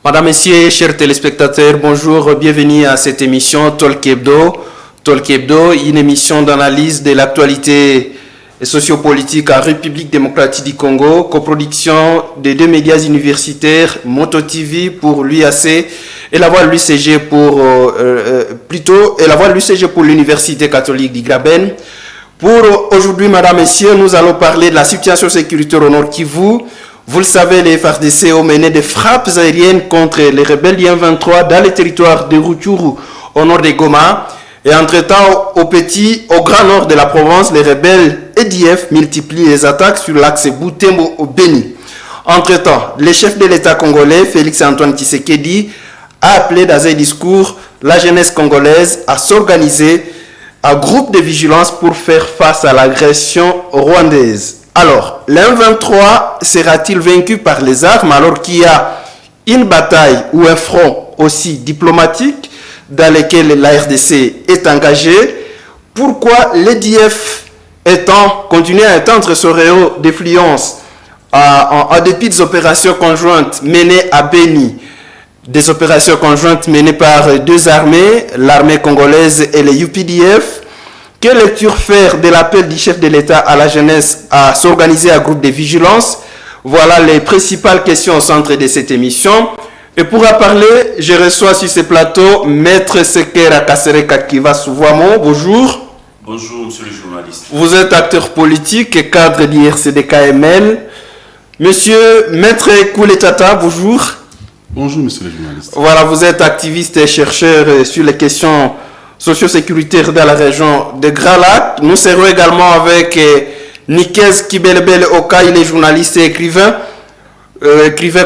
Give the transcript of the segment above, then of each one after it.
Madame, Messieurs, chers téléspectateurs, bonjour, bienvenue à cette émission Talk Hebdo. Talk Hebdo, une émission d'analyse de l'actualité sociopolitique en République démocratique du Congo, coproduction des deux médias universitaires, Moto TV pour l'UAC et la voix de l'UCG pour, pour l'Université catholique du Graben. Pour aujourd'hui, Madame, Messieurs, nous allons parler de la situation sécuritaire au Nord Kivu. Vous le savez, les FARDC ont mené des frappes aériennes contre les rebelles du M23 dans les territoires de Rutshuru au nord de Goma. Et entre-temps, au grand nord de la province, les rebelles EDF multiplient les attaques sur l'axe Butembo au Béni. Entre-temps, le chef de l'État congolais, Félix-Antoine Tshisekedi, a appelé dans un discours la jeunesse congolaise à s'organiser en groupe de vigilance pour faire face à l'agression rwandaise. Alors, l'M23 sera-t-il vaincu par les armes alors qu'il y a une bataille ou un front aussi diplomatique dans lequel la RDC est engagée? Pourquoi l'EDF continue à étendre son réseau d'influence en dépit des opérations conjointes menées à Béni, des opérations conjointes menées par deux armées, l'armée congolaise et les UPDF? Quelle lecture faire de l'appel du chef de l'État à la jeunesse à s'organiser en groupe de vigilance? Voilà les principales questions au centre de cette émission. Et pour en parler, je reçois sur ce plateau Maître Sekera Kasereka Kiva Souvamo. Bonjour. Bonjour, monsieur le journaliste. Vous êtes acteur politique et cadre d'IRCDKML. Monsieur Maître Kouletata, bonjour. Bonjour, monsieur le journaliste. Voilà, vous êtes activiste et chercheur sur les questions socio-sécuritaire dans la région de Grand Lac. Nous serons également avec Nikez Kibelebele Oka, il est journaliste et écrivain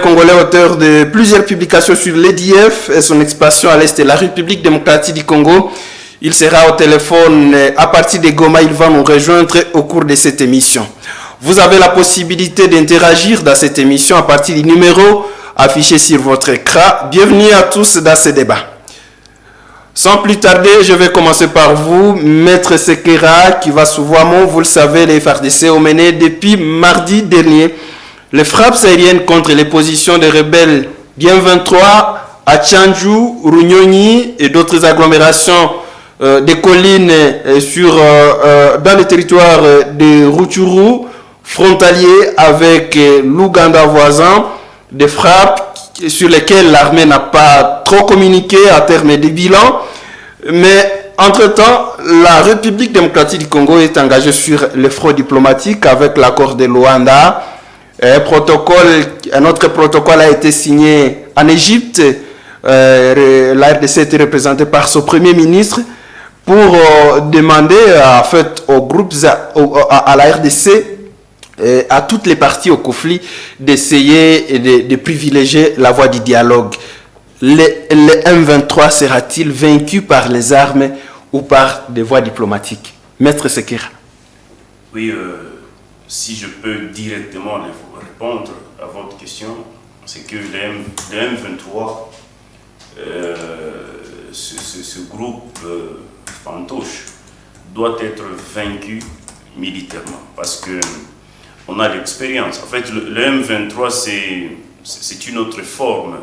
congolais, auteur de plusieurs publications sur l'EDF et son expansion à l'est de la République démocratique du Congo. Il sera au téléphone à partir de Goma, il va nous rejoindre au cours de cette émission. Vous avez la possibilité d'interagir dans cette émission à partir du numéro affiché sur votre écran. Bienvenue à tous dans ce débat. Sans plus tarder, je vais commencer par vous, Maître Sekera, qui va souvent, vous le savez, les FARDC ont mené depuis mardi dernier les frappes aériennes contre les positions des rebelles bien 23 à Tchandjou, Runyonyi et d'autres agglomérations des collines dans le territoire de Rutshuru, frontalier avec l'Ouganda voisin, des frappes sur lesquelles l'armée n'a pas trop communiqué en termes de bilan. Mais entre-temps, la République démocratique du Congo est engagée sur le front diplomatique avec l'accord de Luanda. Un autre protocole a été signé en Égypte. La RDC a été représentée par son premier ministre pour demander en fait aux groupes, à la RDC, à toutes les parties au conflit d'essayer de privilégier la voie du dialogue. Le M23 sera-t-il vaincu par les armes ou par des voies diplomatiques? Maître Sekera. Oui, si je peux directement répondre à votre question, c'est que le M23, ce groupe fantoche, doit être vaincu militairement parce que on a l'expérience. En fait, le M23, c'est une autre forme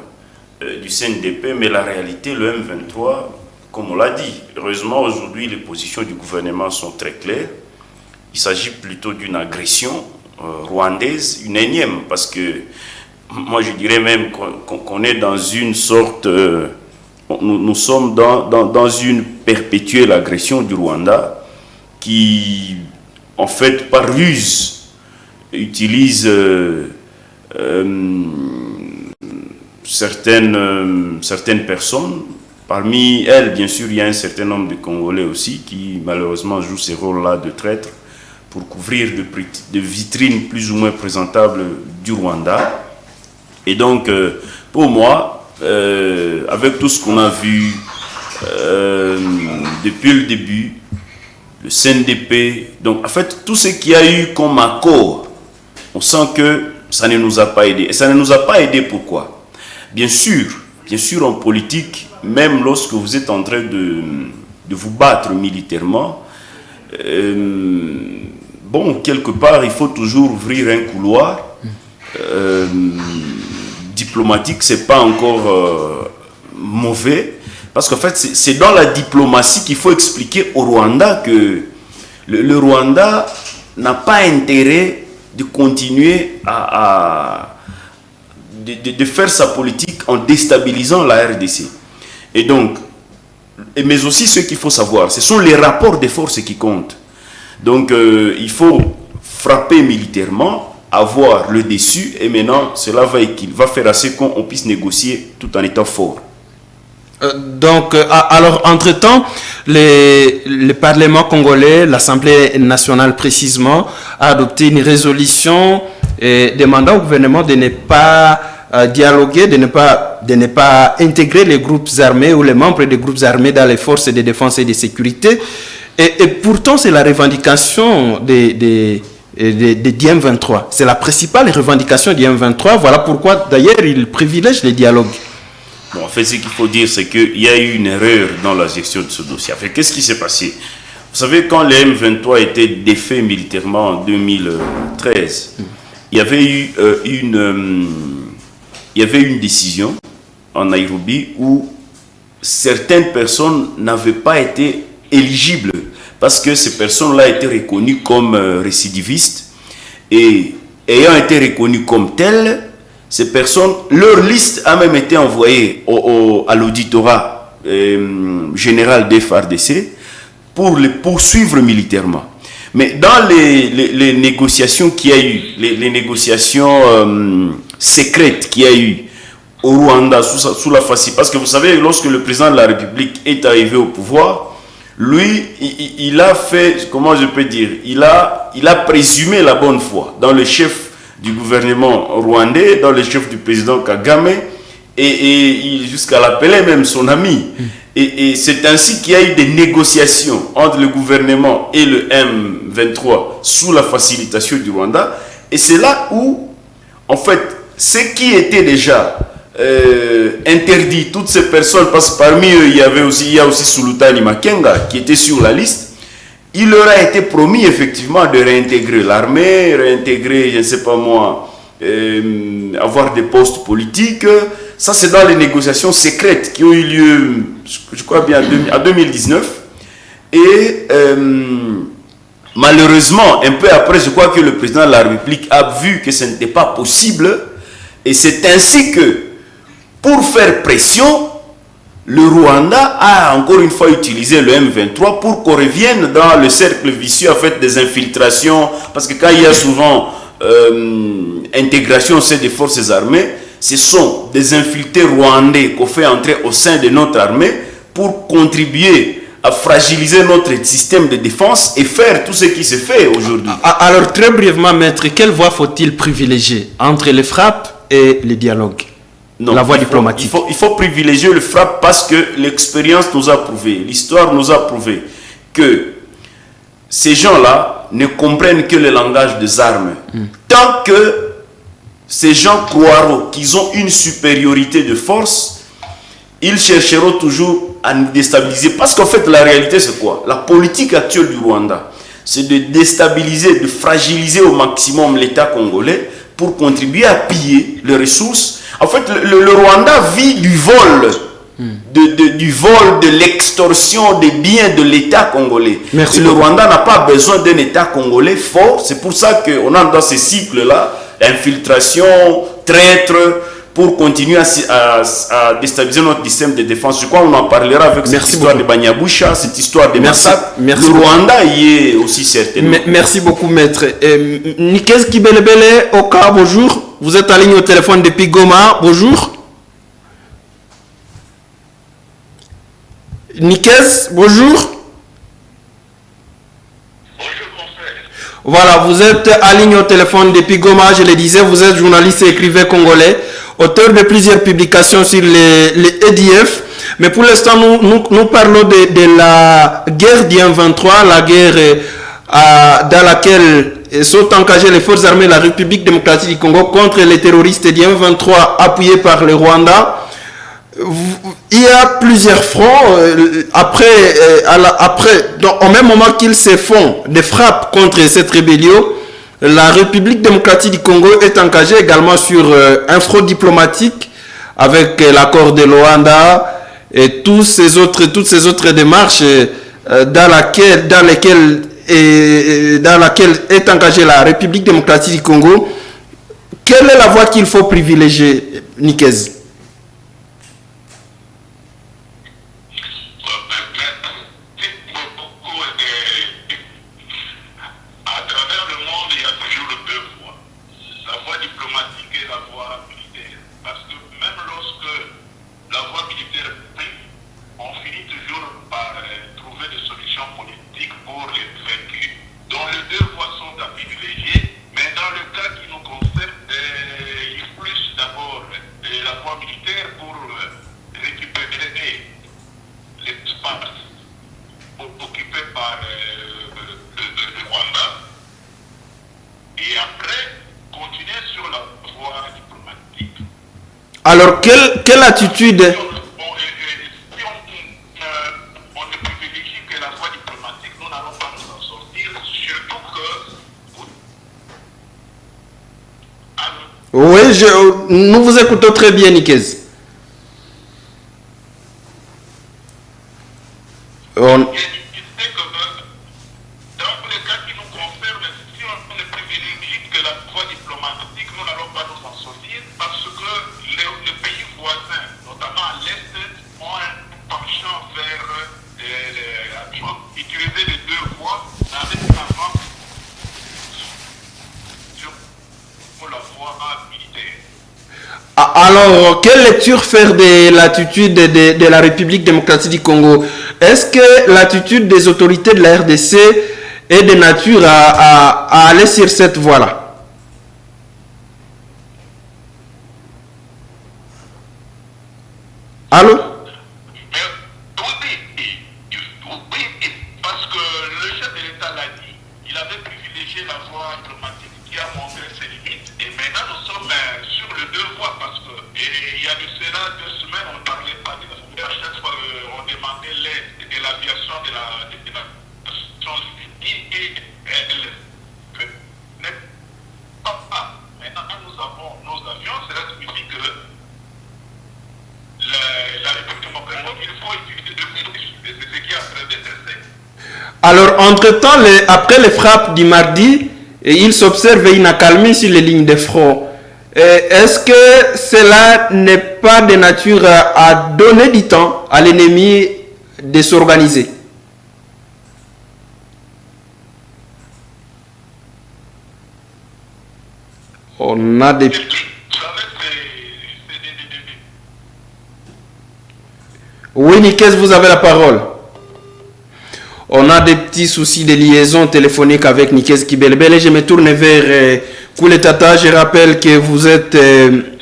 du CNDP, mais la réalité, le M23, comme on l'a dit, heureusement, aujourd'hui, les positions du gouvernement sont très claires. Il s'agit plutôt d'une agression rwandaise, une énième, parce que moi, je dirais même qu'on est dans une sorte... nous sommes dans une perpétuelle agression du Rwanda qui, en fait, par ruse, utilise certaines personnes. Parmi elles, bien sûr, il y a un certain nombre de Congolais aussi qui, malheureusement, jouent ces rôles-là de traîtres pour couvrir de vitrines plus ou moins présentables du Rwanda. Et donc, pour moi, avec tout ce qu'on a vu depuis le début, le CNDP, donc en fait, tout ce qu'il y a eu comme accord, on sent que ça ne nous a pas aidé. Et ça ne nous a pas aidé pourquoi? Bien sûr, en politique, même lorsque vous êtes en train de vous battre militairement, bon, quelque part, il faut toujours ouvrir un couloir diplomatique, c'est pas encore mauvais, parce qu'en fait, c'est dans la diplomatie qu'il faut expliquer au Rwanda que le Rwanda n'a pas intérêt de continuer de faire sa politique en déstabilisant la RDC. Et donc, mais aussi ce qu'il faut savoir, ce sont les rapports de force qui comptent. Donc, il faut frapper militairement, avoir le dessus, et maintenant, cela va faire assez qu'on puisse négocier tout en étant fort. Donc, alors, entre-temps, le Parlement congolais, l'Assemblée nationale précisément, a adopté une résolution demandant au gouvernement de ne pas dialoguer, de ne pas intégrer les groupes armés ou les membres des groupes armés dans les forces de défense et de sécurité. Et pourtant, c'est la revendication des M23. C'est la principale revendication des M23. Voilà pourquoi, d'ailleurs, ils privilègent les dialogues. Bon, en fait, ce qu'il faut dire, c'est qu'il y a eu une erreur dans la gestion de ce dossier. En fait, qu'est-ce qui s'est passé? Vous savez, quand les M23 étaient défaits militairement en 2013, il y avait eu une décision en Nairobi où certaines personnes n'avaient pas été éligibles parce que ces personnes-là étaient reconnues comme récidivistes, et ayant été reconnues comme telles, ces personnes, leur liste a même été envoyée à l'auditorat général des FARDC pour les poursuivre militairement. Mais dans les négociations qu'il y a eu, les négociations secrètes qu'il y a eu au Rwanda sous la facilité, parce que vous savez, lorsque le président de la République est arrivé au pouvoir, lui, il a fait, comment je peux dire, il a présumé la bonne foi dans le chef du gouvernement rwandais, dans le chef du président Kagame, et jusqu'à l'appeler même son ami. Et c'est ainsi qu'il y a eu des négociations entre le gouvernement et le M23 sous la facilitation du Rwanda. Et c'est là où, en fait, ce qui était déjà interdit, toutes ces personnes, parce que parmi eux, il y a aussi Sultani Makenga qui était sur la liste, il leur a été promis effectivement de réintégrer l'armée, réintégrer, je ne sais pas moi, avoir des postes politiques. Ça, c'est dans les négociations secrètes qui ont eu lieu, je crois bien, en 2019. Et malheureusement, un peu après, je crois que le président de la République a vu que ce n'était pas possible. Et c'est ainsi que, pour faire pression, le Rwanda a encore une fois utilisé le M23 pour qu'on revienne dans le cercle vicieux en fait, des infiltrations. Parce que quand il y a souvent intégration au sein des forces armées, ce sont des infiltrés rwandais qu'on fait entrer au sein de notre armée pour contribuer à fragiliser notre système de défense et faire tout ce qui se fait aujourd'hui. Alors, très brièvement, maître, quelle voie faut-il privilégier entre les frappes et les dialogues? Non, la voie diplomatique. Il faut privilégier le frappe parce que l'expérience nous a prouvé, l'histoire nous a prouvé que ces gens-là ne comprennent que le langage des armes. Tant que ces gens croiront qu'ils ont une supériorité de force, ils chercheront toujours à nous déstabiliser. Parce qu'en fait, la réalité, c'est quoi? La politique actuelle du Rwanda, c'est de déstabiliser, de fragiliser au maximum l'État congolais pour contribuer à piller les ressources. En fait, le Rwanda vit du vol, de l'extorsion des biens de l'État congolais. Merci. Le Rwanda n'a pas besoin d'un État congolais fort. C'est pour ça qu'on a dans ces cycles-là, infiltration, traître, pour continuer à déstabiliser notre système de défense. Je crois qu'on en parlera avec cette histoire de Banyabusha, cette histoire de massacre. Le Rwanda y est aussi certainement. Merci beaucoup, maître. Nikes Kibelebele, Oka, bonjour. Vous êtes en ligne au téléphone depuis Goma. Bonjour. Nikes, bonjour. Bonjour, mon frère. Voilà, vous êtes en ligne au téléphone depuis Goma. Je le disais, vous êtes journaliste et écrivain congolais, auteur de plusieurs publications sur les EDF. Mais pour l'instant, nous parlons de la guerre du M23, la guerre dans laquelle sont engagées les forces armées de la République démocratique du Congo contre les terroristes du M23 appuyés par le Rwanda. Il y a plusieurs fronts. Au même moment qu'ils se font des frappes contre cette rébellion, la République démocratique du Congo est engagée également sur un front diplomatique avec l'accord de Luanda et toutes ces autres démarches dans laquelle est engagée la République démocratique du Congo. Quelle est la voie qu'il faut privilégier, Nikez? Alors, quelle attitude... Si on ne privilégie que la voie diplomatique, nous n'allons pas nous en sortir, surtout que... Oui, nous vous écoutons très bien, Nikez. Alors, quelle lecture faire de l'attitude de la République démocratique du Congo? Est-ce que l'attitude des autorités de la RDC est de nature à aller sur cette voie-là? Allô? Parce que le chef de l'État l'a dit, il avait privilégié la voie diplomatique qui a montré ses limites. Et maintenant, nous sommes sur les deux voies parce que il y a de cela 2 semaines, on ne parlait pas de la à chaque fois, on demandait l'aide de l'aviation de la Nations Unies et elle n'est pas. Maintenant, nous avons nos avions, cela signifie que la République démocratique, il faut utiliser de c'est ce qui est en train d'être fait. Alors, entre-temps, après les frappes du mardi, il s'observe une accalmie sur les lignes de front. Est-ce que cela n'est pas de nature à donner du temps à l'ennemi de s'organiser? On a des... Oui, Nikez, vous avez la parole. On a des petits soucis de liaison téléphonique avec Nikez Kibelebele. Je me tourne vers Koulé Tata. Je rappelle que vous êtes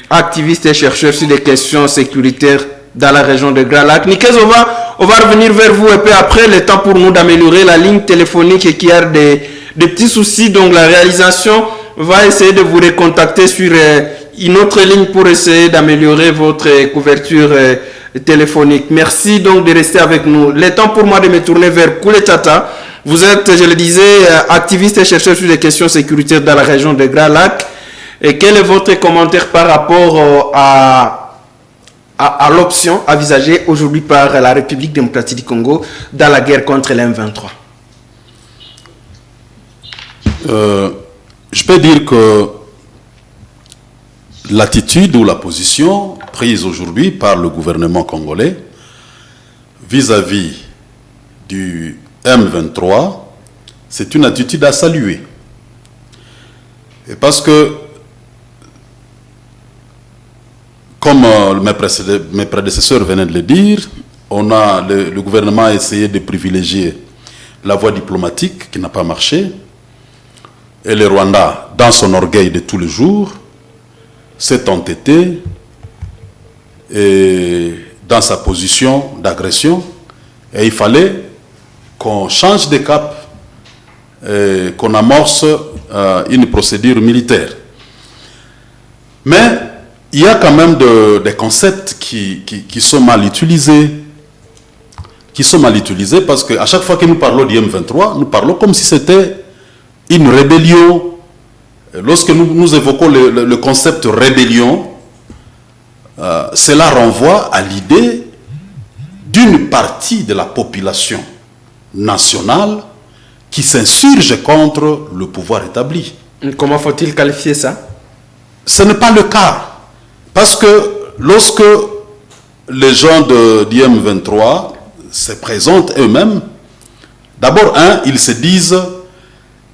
activiste et chercheur sur les questions sécuritaires dans la région de Grand Lac. Nikez, on va revenir vers vous et puis après, le temps pour nous d'améliorer la ligne téléphonique et qu'il y a des petits soucis. Donc la réalisation va essayer de vous recontacter sur une autre ligne pour essayer d'améliorer votre couverture téléphonique. Merci donc de rester avec nous. Le temps pour moi de me tourner vers Koulé Tata. Vous êtes, je le disais, activiste et chercheur sur les questions sécuritaires dans la région de Grand Lac. Et quel est votre commentaire par rapport à l'option envisagée aujourd'hui par la République démocratique du Congo dans la guerre contre l'M23? Je peux dire que l'attitude ou la position prise aujourd'hui par le gouvernement congolais vis-à-vis du M23, c'est une attitude à saluer. Et parce que, comme mes prédécesseurs venaient de le dire, le gouvernement a essayé de privilégier la voie diplomatique qui n'a pas marché. Et le Rwanda, dans son orgueil de tous les jours, s'est entêté et dans sa position d'agression. Et il fallait qu'on change de cap, qu'on amorce une procédure militaire. Mais il y a quand même des concepts qui sont mal utilisés. Parce qu'à chaque fois que nous parlons du M23, nous parlons comme si c'était une rébellion lorsque nous évoquons le concept rébellion, cela renvoie à l'idée d'une partie de la population nationale qui s'insurge contre le pouvoir établi. Comment faut-il qualifier ça? Ce n'est pas le cas. Parce que lorsque les gens d'IM23 se présentent eux-mêmes, d'abord, ils se disent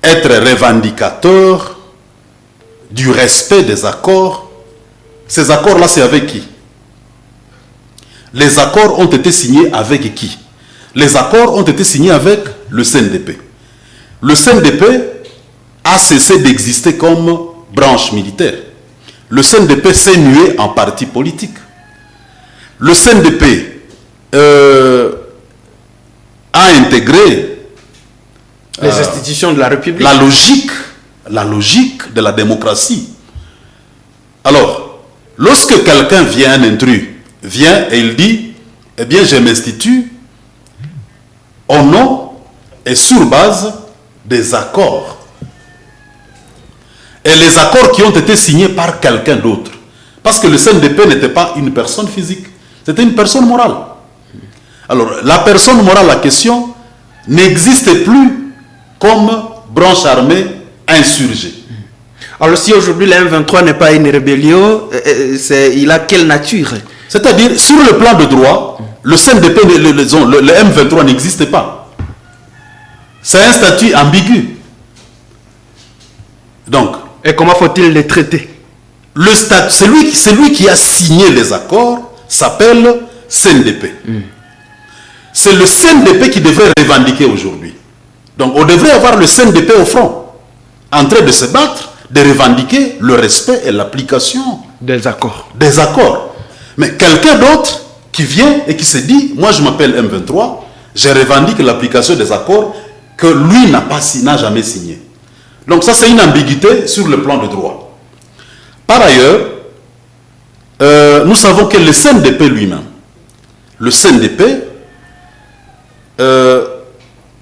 être revendicateurs du respect des accords. Ces accords-là, c'est avec qui? Les accords ont été signés avec qui? Les accords ont été signés avec le CNDP. Le CNDP a cessé d'exister comme branche militaire. Le CNDP s'est mué en parti politique. Le CNDP a intégré les institutions de la République. La logique de la démocratie. Alors, lorsque quelqu'un vient, un intrus, vient et il dit, eh bien, je m'institue au nom et sur base des accords. Et les accords qui ont été signés par quelqu'un d'autre. Parce que le CNDP n'était pas une personne physique, c'était une personne morale. Alors, la personne morale, la question, n'existe plus comme branche armée insurgée. Alors, si aujourd'hui le M23 n'est pas une rébellion, il a quelle nature? C'est-à-dire, sur le plan de droit, le CNDP, le M23 n'existe pas. C'est un statut ambigu. Donc, et comment faut-il les traiter? Celui qui a signé les accords s'appelle CNDP. C'est le CNDP qui devrait revendiquer aujourd'hui. Donc, on devrait avoir le CNDP au front, en train de se battre, de revendiquer le respect et l'application des accords. Mais quelqu'un d'autre qui vient et qui se dit, moi je m'appelle M23, je revendique l'application des accords que lui n'a jamais signé. Donc ça, c'est une ambiguïté sur le plan de droit. Par ailleurs, nous savons que le CNDP lui-même, le CNDP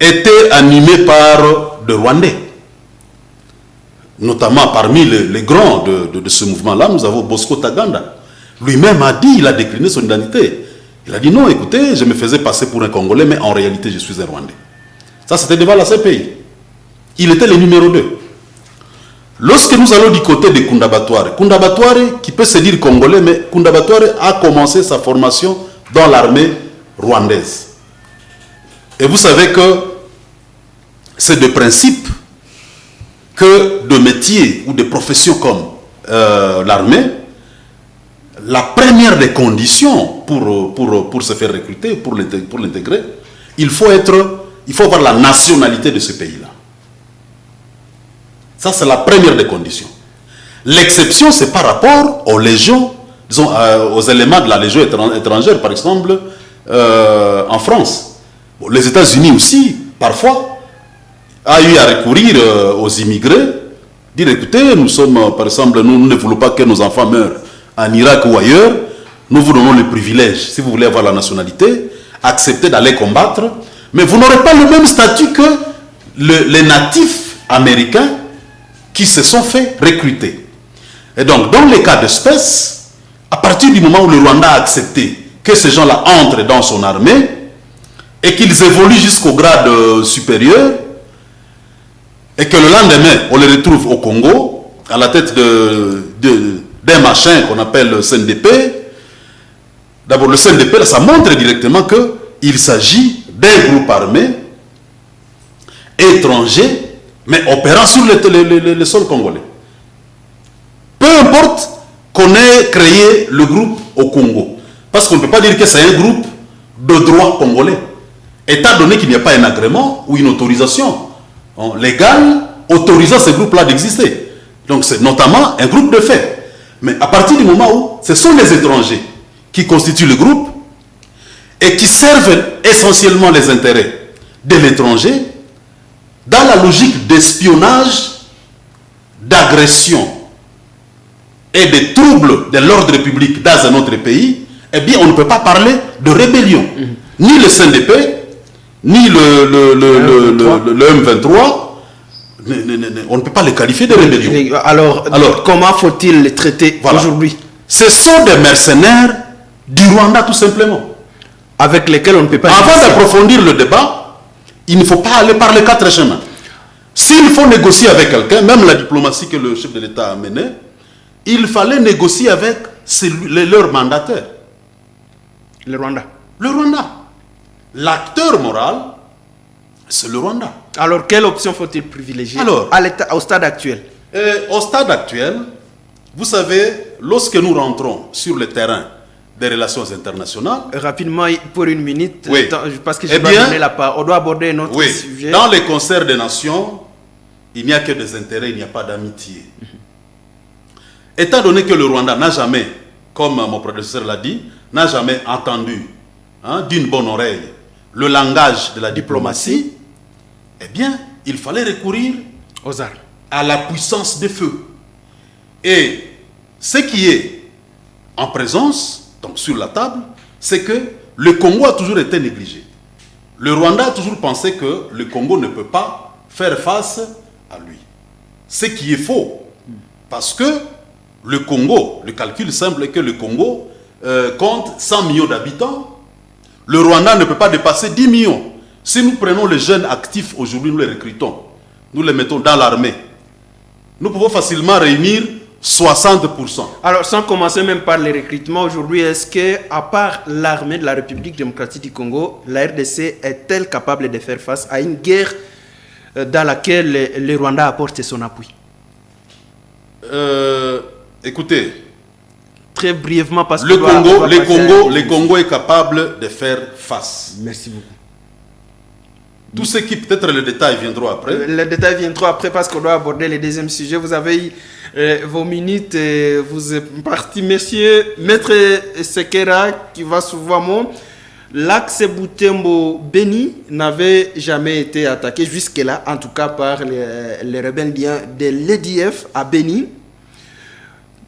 était animé par des Rwandais. Notamment parmi les grands de ce mouvement-là, nous avons Bosco Taganda. Lui-même a dit, il a décliné son identité. Il a dit non, écoutez, je me faisais passer pour un Congolais, mais en réalité, je suis un Rwandais. Ça, c'était devant la CPI. Il était le numéro 2. Lorsque nous allons du côté de Kundabatware, qui peut se dire Congolais, mais Kundabatware a commencé sa formation dans l'armée rwandaise. Et vous savez que c'est de principe que de métiers ou de professions comme l'armée, la première des conditions pour se faire recruter, pour l'intégrer, il faut avoir la nationalité de ce pays-là. Ça, c'est la première des conditions. L'exception, c'est par rapport aux légions, disons, aux éléments de la légion étrangère, par exemple, en France. Bon, les États-Unis aussi, parfois, a eu à recourir aux immigrés, dire, écoutez, nous sommes, par exemple, nous ne voulons pas que nos enfants meurent en Irak ou ailleurs, nous vous donnons le privilège, si vous voulez avoir la nationalité, acceptez d'aller combattre, mais vous n'aurez pas le même statut que les natifs américains qui se sont fait recruter. Et donc, dans les cas d'espèce, à partir du moment où le Rwanda a accepté que ces gens-là entrent dans son armée et qu'ils évoluent jusqu'au grade supérieur, et que le lendemain, on les retrouve au Congo, à la tête d'un machin qu'on appelle le CNDP, d'abord le CNDP, ça montre directement qu'il s'agit d'un groupe armé étranger, mais opérant sur le sol congolais. Peu importe qu'on ait créé le groupe au Congo, parce qu'on ne peut pas dire que c'est un groupe de droit congolais, étant donné qu'il n'y a pas un agrément ou une autorisation légale autorisant ces groupes-là d'exister. Donc c'est notamment un groupe de fait. Mais à partir du moment où ce sont les étrangers qui constituent le groupe et qui servent essentiellement les intérêts de l'étranger, dans la logique d'espionnage, d'agression et de troubles de l'ordre public dans un autre pays, eh bien on ne peut pas parler de rébellion. Ni le CNDP, ni le M23 on ne peut pas les qualifier de rébellion. Alors, comment faut-il les traiter aujourd'hui? Ce sont des mercenaires du Rwanda, tout simplement. Avec lesquels on ne peut pas... Avant d'approfondir le débat, il ne faut pas aller par les quatre chemins. S'il faut négocier avec quelqu'un, même la diplomatie que le chef de l'État a menée, il fallait négocier avec leur mandataire. Le Rwanda. Le Rwanda. L'acteur moral, c'est le Rwanda. Alors, quelle option faut-il privilégier au stade actuel? Au stade actuel, vous savez, lorsque nous rentrons sur le terrain des relations internationales... Rapidement, pour une minute, oui. Parce que je dois donner la part. On doit aborder un autre sujet. Dans les concerts des nations, il n'y a que des intérêts, il n'y a pas d'amitié. Étant donné que le Rwanda n'a jamais, comme mon prédécesseur l'a dit, n'a jamais entendu d'une bonne oreille le langage de la diplomatie, eh bien, il fallait recourir aux armes, à la puissance des feux. Et ce qui est en présence, donc sur la table, c'est que le Congo a toujours été négligé. Le Rwanda a toujours pensé que le Congo ne peut pas faire face à lui. Ce qui est faux, parce que le Congo, le calcul simple est que le Congo compte 100 millions d'habitants. Le Rwanda ne peut pas dépasser 10 millions. Si nous prenons les jeunes actifs aujourd'hui, nous les recrutons, nous les mettons dans l'armée, nous pouvons facilement réunir 60%. Alors, sans commencer même par les recrutements, aujourd'hui, est-ce que, à part l'armée de la République démocratique du Congo, la RDC est-elle capable de faire face à une guerre dans laquelle le Rwanda apporte son appui? Écoutez, très brièvement, parce que le Congo est capable de faire face. Merci beaucoup. Tout ce qui, peut-être les détails viendront après. Les détails viendront après parce qu'on doit aborder le deuxième sujet. Vous avez eu vos minutes, vous êtes parti, monsieur Maître Sekera, qui va souvent. L'axe Butembo-Beni n'avait jamais été attaqué jusque-là, en tout cas par les rebelles de l'EDF à Beni.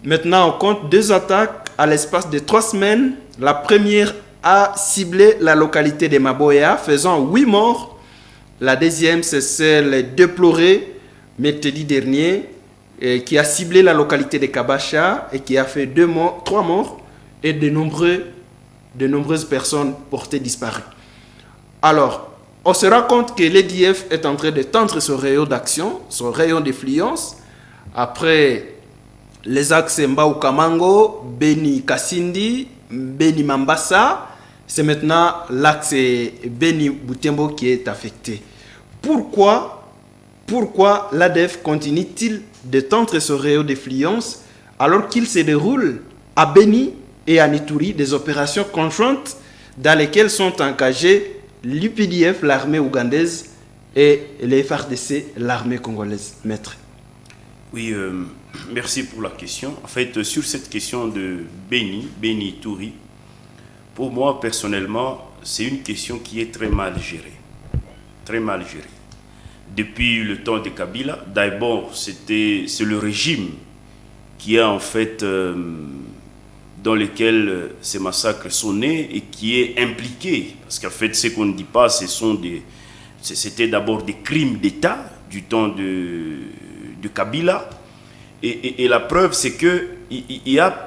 Maintenant, on compte 2 attaques à l'espace de 3 semaines. La première a ciblé la localité de Maboya, faisant 8 morts. La deuxième, c'est celle déplorée, mercredi dernier, qui a ciblé la localité de Kabacha et qui a fait 3 morts et de nombreuses personnes portées disparues. Alors, on se rend compte que l'EDF est en train de tendre son rayon d'action, son rayon d'influence, après les axes Mbao-Kamango, Beni-Kasindi, Beni-Mambasa. C'est maintenant l'axe Beni-Butembo qui est affecté. Pourquoi l'ADF continue-t-il de tendre ce rayon d'influence alors qu'il se déroule à Beni et à Nituri des opérations conjointes dans lesquelles sont engagés l'UPDF, l'armée ougandaise, et les FARDC, l'armée congolaise? Maître. Oui, merci pour la question. En fait, sur cette question de Beni-Ituri, pour moi, personnellement, c'est une question qui est très mal gérée. Très mal gérée. Depuis le temps de Kabila, d'abord, c'est le régime qui a en fait, dans lequel ces massacres sont nés et qui est impliqué. Parce qu'en fait, ce qu'on ne dit pas, c'était d'abord des crimes d'État du temps de Kabila. Et la preuve, c'est qu'il y a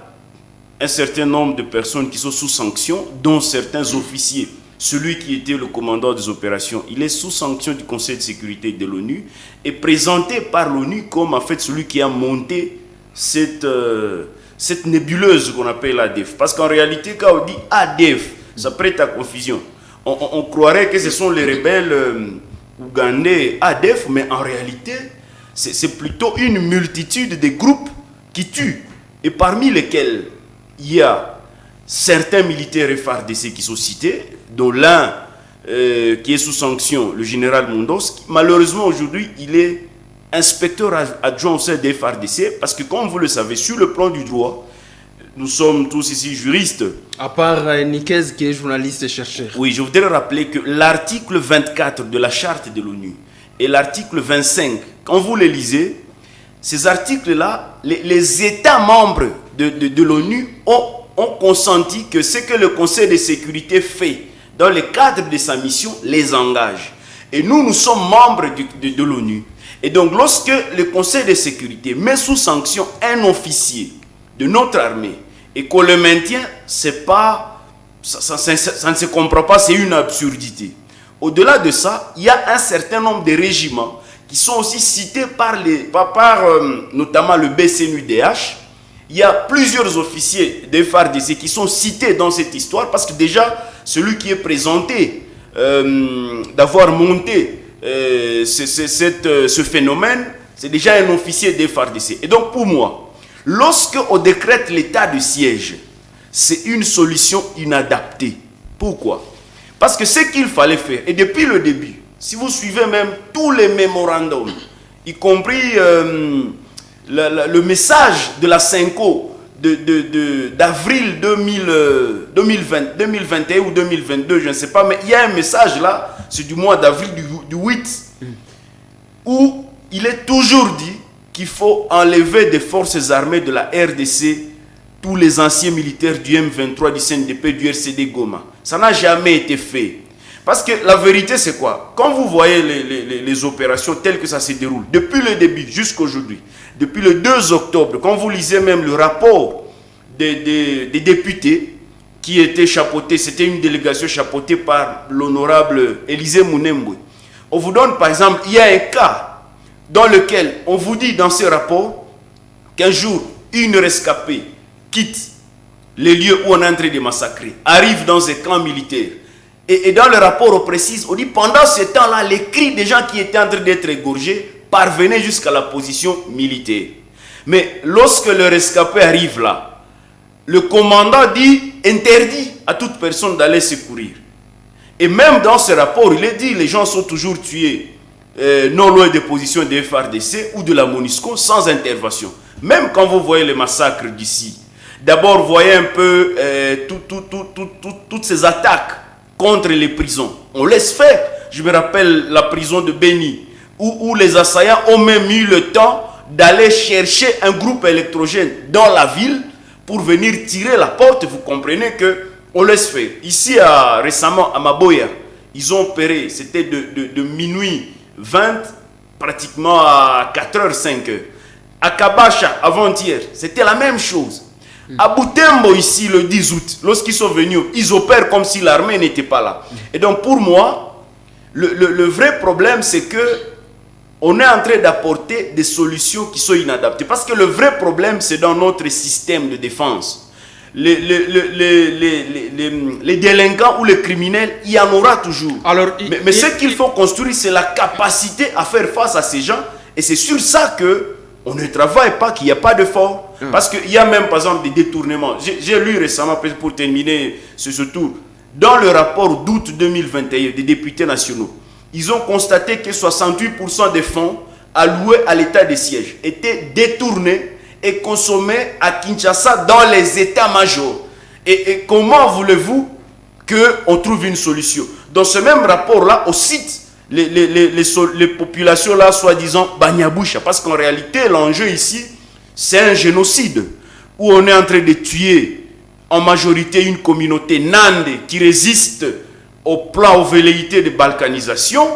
un certain nombre de personnes qui sont sous sanction, dont certains officiers. Celui qui était le commandant des opérations, il est sous sanction du Conseil de sécurité de l'ONU et présenté par l'ONU comme en fait celui qui a monté cette nébuleuse qu'on appelle ADF. Parce qu'en réalité, quand on dit ADF, ça prête à confusion. On croirait que ce sont les rebelles ougandais ADF, mais en réalité, c'est plutôt une multitude de groupes qui tuent. Et parmi lesquels il y a certains militaires FARDC qui sont cités, dont l'un qui est sous sanction, le général Mundos. Malheureusement, aujourd'hui, il est inspecteur adjoint au sein des FARDC, parce que, comme vous le savez, sur le plan du droit, nous sommes tous ici juristes. À part Nikez, qui est journaliste et chercheur. Oui, je voudrais rappeler que l'article 24 de la charte de l'ONU et l'article 25, quand vous les lisez, ces articles-là, les États membres de l'ONU ont consenti que ce que le Conseil de sécurité fait dans le cadre de sa mission les engage. Et nous, nous sommes membres de l'ONU. Et donc, lorsque le Conseil de sécurité met sous sanction un officier de notre armée et qu'on le maintient, c'est pas, ça ne se comprend pas, c'est une absurdité. Au-delà de ça, il y a un certain nombre de régiments qui sont aussi cités par notamment le BCNUDH. Il y a plusieurs officiers des FARDC qui sont cités dans cette histoire parce que déjà, celui qui est présenté d'avoir monté ce phénomène, c'est déjà un officier des FARDC. Et donc pour moi, lorsque on décrète l'état de siège, c'est une solution inadaptée. Pourquoi? Parce que ce qu'il fallait faire, et depuis le début, si vous suivez même tous les mémorandums, y compris le message de la Cinco d'avril 2021 ou 2022, je ne sais pas, mais il y a un message là, c'est du mois d'avril du 8, où il est toujours dit qu'il faut enlever des forces armées de la RDC tous les anciens militaires du M23, du CNDP, du RCD Goma. Ça n'a jamais été fait. Parce que la vérité, c'est quoi? Quand vous voyez les opérations telles que ça se déroule, depuis le début jusqu'à aujourd'hui, depuis le 2 octobre, quand vous lisez même le rapport des députés qui étaient chapeautés, c'était une délégation chapeautée par l'honorable Élisée Mounembwe. On vous donne par exemple, il y a un cas dans lequel on vous dit dans ce rapport qu'un jour, une rescapée quitte les lieux où on est en train de massacrer, arrive dans un camp militaire. Et dans le rapport, on précise, on dit pendant ce temps-là, les cris des gens qui étaient en train d'être égorgés parvenaient jusqu'à la position militaire. Mais lorsque le rescapé arrive là, le commandant dit interdit à toute personne d'aller secourir. Et même dans ce rapport, il est dit les gens sont toujours tués non loin des positions des FARDC ou de la MONUSCO sans intervention. Même quand vous voyez les massacres d'ici, d'abord voyez un peu toutes ces attaques contre les prisons. On laisse faire. Je me rappelle la prison de Beni, où les assaillants ont même eu le temps d'aller chercher un groupe électrogène dans la ville pour venir tirer la porte. Vous comprenez que on laisse faire. Ici, récemment, à Maboya, ils ont opéré, c'était de minuit 20, pratiquement à 4h, 5h. À Kabacha, avant-hier, c'était la même chose. À Butembo, ici, le 10 août, lorsqu'ils sont venus, ils opèrent comme si l'armée n'était pas là. Et donc, pour moi, le vrai problème, c'est que on est en train d'apporter des solutions qui sont inadaptées. Parce que le vrai problème, c'est dans notre système de défense. Les délinquants ou les criminels, il y en aura toujours. Alors, mais ce qu'il faut construire, c'est la capacité à faire face à ces gens. Et c'est sur ça que on ne travaille pas, qu'il n'y a pas d'effort. Parce qu'il y a même, par exemple, des détournements. J'ai lu récemment, pour terminer ce tour, dans le rapport d'août 2021 des députés nationaux, ils ont constaté que 68% des fonds alloués à l'état de siège étaient détournés et consommés à Kinshasa dans les états-majors. Et comment voulez-vous qu'on trouve une solution? Dans ce même rapport-là, on cite les populations-là, soi-disant Banyaboucha. Parce qu'en réalité, l'enjeu ici, c'est un génocide où on est en train de tuer en majorité une communauté nande qui résiste au plan, aux velléités de balkanisation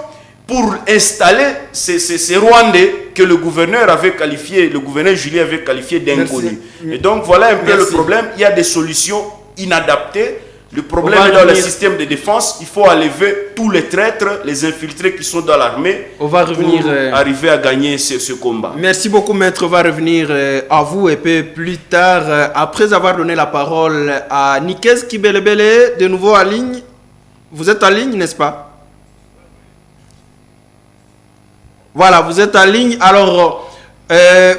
pour installer ces Rwandais que le gouverneur avait qualifié, le gouverneur Julien avait qualifié d'inconnus. Et donc voilà un peu le problème. Il y a des solutions inadaptées. Le problème est dans le système de défense. Il faut enlever tous les traîtres, les infiltrés qui sont dans l'armée pour arriver à gagner ce combat. Merci beaucoup, maître. On va revenir à vous un peu plus tard. Après avoir donné la parole à Nikez Kibelebele, de nouveau en ligne. Vous êtes en ligne, n'est-ce pas? Voilà, vous êtes en ligne. Alors,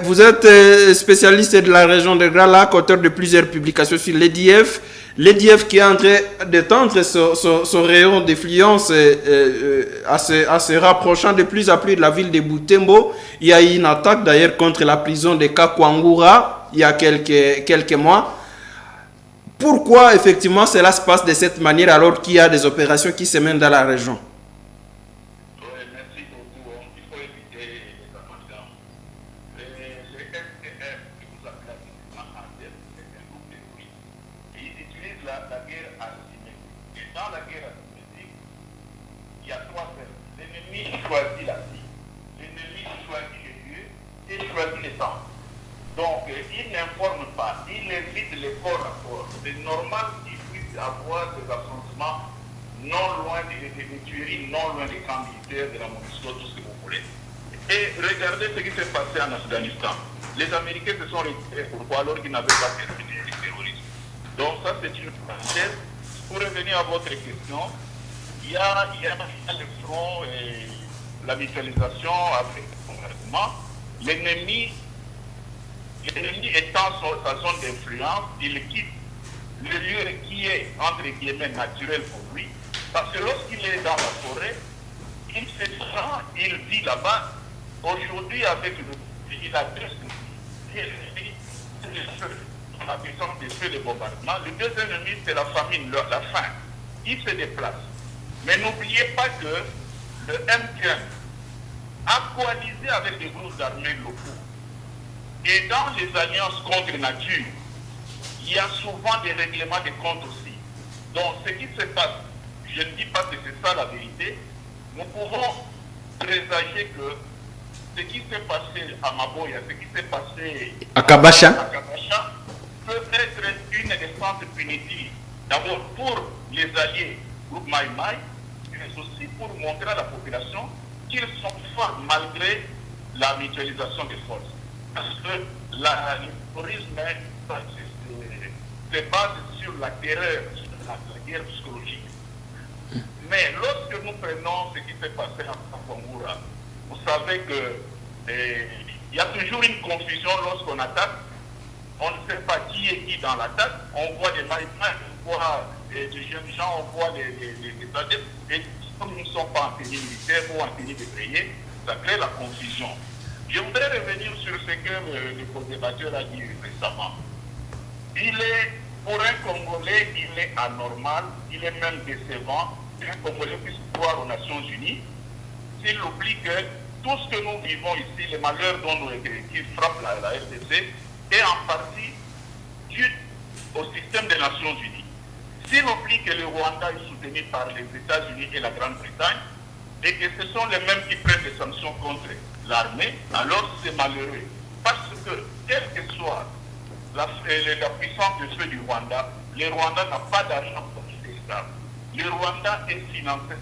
vous êtes spécialiste de la région de Grand Lac, auteur de plusieurs publications sur l'EDF. L'EDF qui est en train d'étendre son rayon d'influence en se rapprochant de plus en plus de la ville de Butembo. Il y a eu une attaque d'ailleurs contre la prison de Kakwangura il y a quelques mois. Pourquoi effectivement cela se passe de cette manière alors qu'il y a des opérations qui se mènent dans la région? Merci beaucoup. Il faut éviter les amalgames. Le SDF qui vous a classiquement en tête, c'est un groupe de bruit. Et ils utilisent la guerre asymétrique. Et dans la guerre asymétrique, il y a trois thèmes. L'ennemi choisi les temps. Donc, il n'informe pas, il évite les corps à corps. C'est normal qu'il puisse avoir des affrontements non loin des tueries, non loin des camps militaires, de la MONUSCO, tout ce que vous voulez. Et regardez ce qui s'est passé en Afghanistan. Les Américains se sont retirés. Pourquoi? Alors qu'ils n'avaient pas terminé le terrorisme. Donc ça, c'est une parenthèse. Pour revenir à votre question, il y a le front et la mutualisation avec le gouvernement. L'ennemi étant sa zone d'influence, il quitte le lieu qui est, entre guillemets, naturel pour lui. Parce que lorsqu'il est dans la forêt, il se sent, il vit là-bas. Aujourd'hui, avec il a deux la puissance des feux de bombardement. Le deuxième ennemi, c'est la famine, la faim. Il se déplace. Mais n'oubliez pas que le M15 a coalisé avec des groupes d'armées locaux. Et dans les alliances contre nature, il y a souvent des règlements de comptes aussi. Donc, ce qui se passe, je ne dis pas que c'est ça la vérité, nous pouvons présager que ce qui s'est passé à Maboya, ce qui s'est passé à Kabasha peut être une descente punitive. D'abord pour les alliés groupe Maï Maï, mais aussi pour montrer à la population qu'ils sont forts malgré la mutualisation des forces. Parce que le terrorisme se base sur la terreur, sur la guerre psychologique. Mais lorsque nous prenons ce qui s'est passé en Congoura, vous savez que il y a toujours une confusion lorsqu'on attaque. On ne sait pas qui est qui dans l'attaque. On voit des maïmains, on voit des jeunes gens, on voit des adeptes. Et comme nous ne sommes pas en tenue militaire ou en tenue de prier, ça crée la confusion. Je voudrais revenir sur ce que le co-débatteur a dit récemment. Il est, pour un Congolais, il est anormal, il est même décevant qu'un Congolais puisse croire aux Nations Unies s'il oublie que tout ce que nous vivons ici, les malheurs qui frappent la RDC, est en partie dû au système des Nations Unies. S'il oublie que le Rwanda est soutenu par les États-Unis et la Grande-Bretagne, et que ce sont les mêmes qui prennent des sanctions contre l'armée, alors c'est malheureux. Parce que, quelle que soit la puissance de feu du Rwanda, le Rwanda n'a pas d'argent pour acheter les armes. Le Rwanda est financé